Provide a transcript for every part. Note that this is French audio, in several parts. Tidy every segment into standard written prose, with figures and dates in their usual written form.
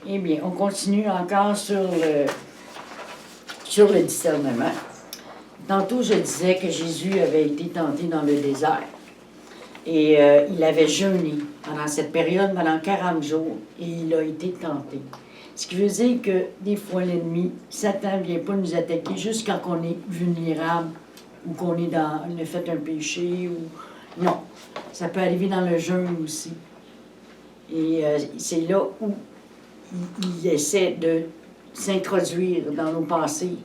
Eh bien, on continue encore sur le discernement. Tantôt, je disais que Jésus avait été tenté dans le désert. Et il avait jeûné pendant cette période, pendant 40 jours, et il a été tenté. Ce qui veut dire que des fois, l'ennemi, Satan ne vient pas nous attaquer juste quand on est vulnérable ou qu'on est dans le fait un péché. Ou... Non, ça peut arriver dans le jeûne aussi. Et c'est là où il essaie de s'introduire dans nos pensées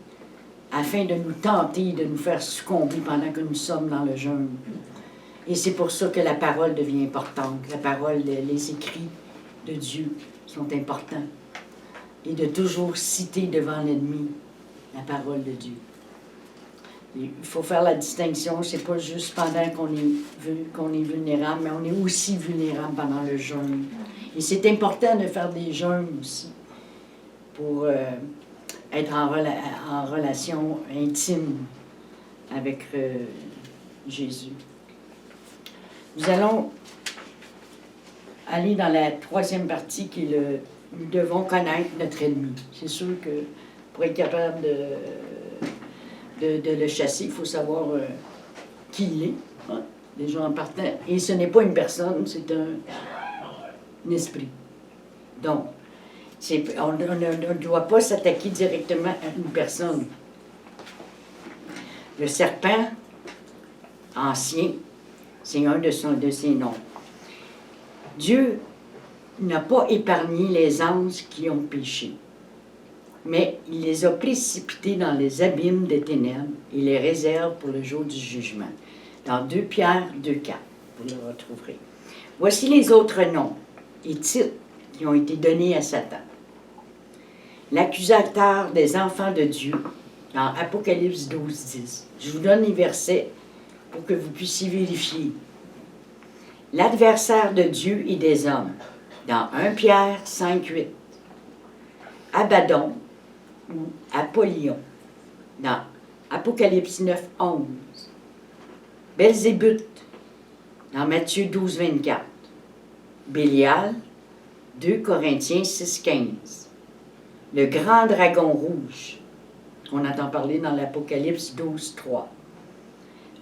afin de nous tenter, de nous faire succomber pendant que nous sommes dans le jeûne. Et c'est pour ça que la parole devient importante. La parole, les écrits de Dieu sont importants. Et de toujours citer devant l'ennemi la parole de Dieu. Il faut faire la distinction, c'est pas juste pendant qu'on est vulnérable, mais on est aussi vulnérable pendant le jeûne. Et c'est important de faire des jeûnes aussi pour être en relation intime avec Jésus. Nous allons aller dans la troisième partie qui est nous devons connaître notre ennemi. C'est sûr que pour être capable de le chasser, il faut savoir qui il est, hein, déjà en partant. Et ce n'est pas une personne, c'est un esprit. Donc, on ne doit pas s'attaquer directement à une personne. Le serpent ancien, c'est un de ses noms. Dieu n'a pas épargné les anges qui ont péché, mais il les a précipités dans les abîmes des ténèbres et les réserve pour le jour du jugement. Dans 2 Pierre 2,4, vous le retrouverez. Voici les autres noms et titres qui ont été donnés à Satan. L'accusateur des enfants de Dieu, dans Apocalypse 12,10. Je vous donne les versets pour que vous puissiez vérifier. L'adversaire de Dieu et des hommes, dans 1 Pierre 5,8. Abaddon ou Apollyon, dans Apocalypse 9,11. Belzébuth, dans Matthieu 12,24. Bélial, 2 Corinthiens 6,15. Le grand dragon rouge, on entend parler dans l'Apocalypse 12,3.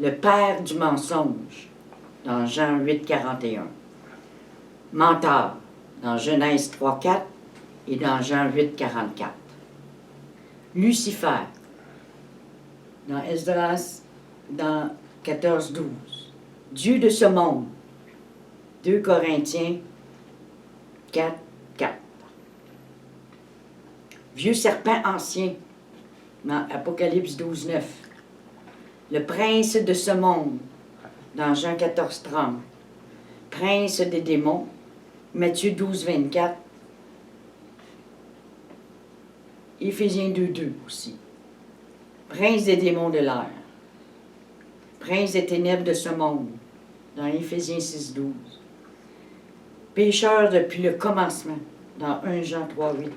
Le père du mensonge, dans Jean 8,41. Menteur, dans Genèse 3,4 et dans Jean 8,44. Lucifer, dans Esdras, dans 14,12. Dieu de ce monde, 2 Corinthiens 4,4. Vieux serpent ancien, dans Apocalypse 12,9. Le prince de ce monde, dans Jean 14,30. Prince des démons, Matthieu 12,24. Éphésiens 2,2 aussi. Prince des démons de l'air. Prince des ténèbres de ce monde, dans Éphésiens 6,12. Pécheur depuis le commencement, dans 1 Jean 3,8.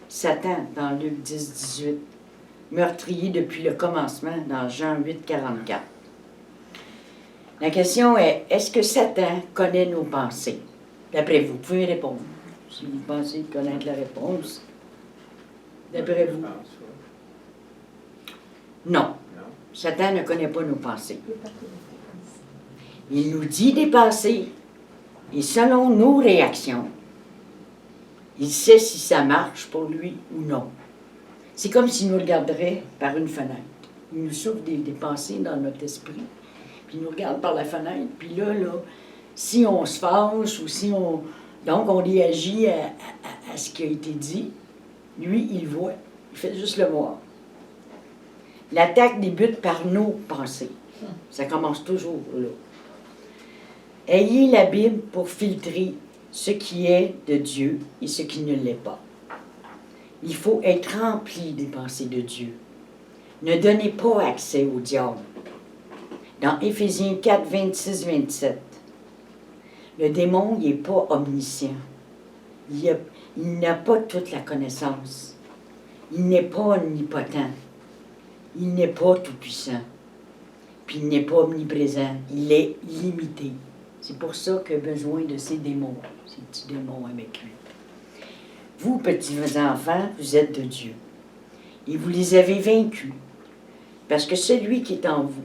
Satan, dans Luc 10,18. Meurtrier depuis le commencement, dans Jean 8,44. La question est, est-ce que Satan connaît nos pensées? D'après vous, vous pouvez répondre. Si vous pensez connaître la réponse, d'après vous. Non. Satan ne connaît pas nos pensées. Il nous dit des pensées, et selon nos réactions, il sait si ça marche pour lui ou non. C'est comme s'il nous regarderait par une fenêtre. Il nous souffle des pensées dans notre esprit, puis il nous regarde par la fenêtre, puis là, si on se fâche ou si on... Donc, on réagit à ce qui a été dit, lui, il voit. Il fait juste le voir. L'attaque débute par nos pensées. Ça commence toujours là. Ayez la Bible pour filtrer ce qui est de Dieu et ce qui ne l'est pas. Il faut être rempli des pensées de Dieu. Ne donnez pas accès au diable. Dans Éphésiens 4, 26, 27, le démon n'est pas omniscient. Il n'a pas toute la connaissance. Il n'est pas omnipotent. Il n'est pas tout-puissant. Puis il n'est pas omniprésent. Il est limité. C'est pour ça qu'il a besoin de ces démons, ces petits démons avec lui. Vous, petits enfants, vous êtes de Dieu. Et vous les avez vaincus, parce que celui qui est en vous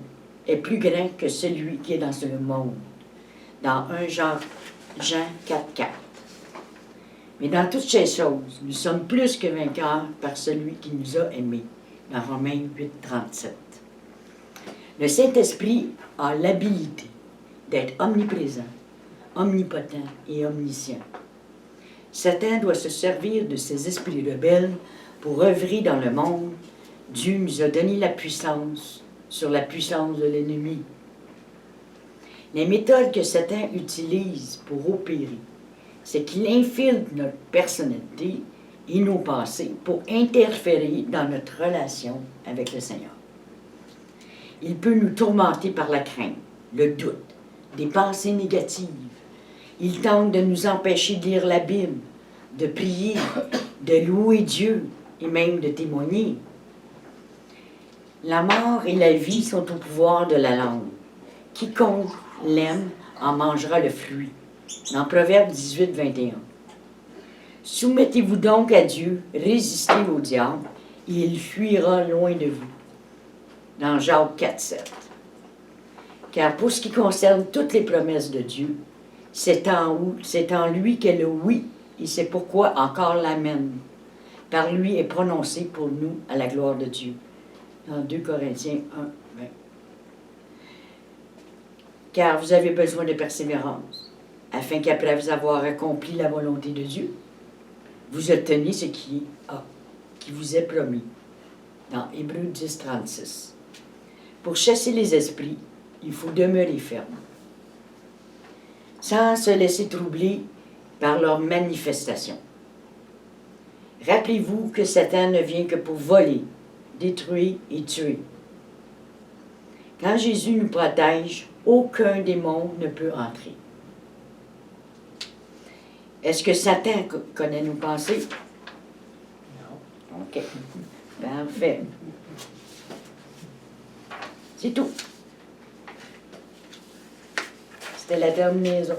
est plus grand que celui qui est dans ce monde. Dans 1 Jean 4,4. Mais dans toutes ces choses, nous sommes plus que vainqueurs par celui qui nous a aimés. Dans Romains 8,37. Le Saint-Esprit a l'habilité d'être omniprésent, omnipotent et omniscient. Satan doit se servir de ses esprits rebelles pour œuvrer dans le monde. Dieu nous a donné la puissance sur la puissance de l'ennemi. Les méthodes que Satan utilise pour opérer, c'est qu'il infiltre notre personnalité et nos pensées pour interférer dans notre relation avec le Seigneur. Il peut nous tourmenter par la crainte, le doute, des pensées négatives. Il tente de nous empêcher de lire la Bible, de prier, de louer Dieu et même de témoigner. La mort et la vie sont au pouvoir de la langue. Quiconque l'aime en mangera le fruit. Dans Proverbe 18, 21. Soumettez-vous donc à Dieu, résistez au diable, et il fuira loin de vous. Dans Jacques 4, 7. Car pour ce qui concerne toutes les promesses de Dieu, c'est en lui qu'est le oui, et c'est pourquoi encore l'amen. Par lui est prononcé pour nous à la gloire de Dieu. Dans 2 Corinthiens 1, 20. Car vous avez besoin de persévérance, afin qu'après vous avoir accompli la volonté de Dieu, vous obteniez ce qui vous est promis. Dans Hébreux 10, 36. Pour chasser les esprits, il faut demeurer ferme, sans se laisser troubler par leurs manifestations. Rappelez-vous que Satan ne vient que pour voler, détruire et tuer. Quand Jésus nous protège, aucun démon ne peut entrer. Est-ce que Satan connaît nos pensées? Non. OK. Parfait. C'est tout. C'était la terminaison.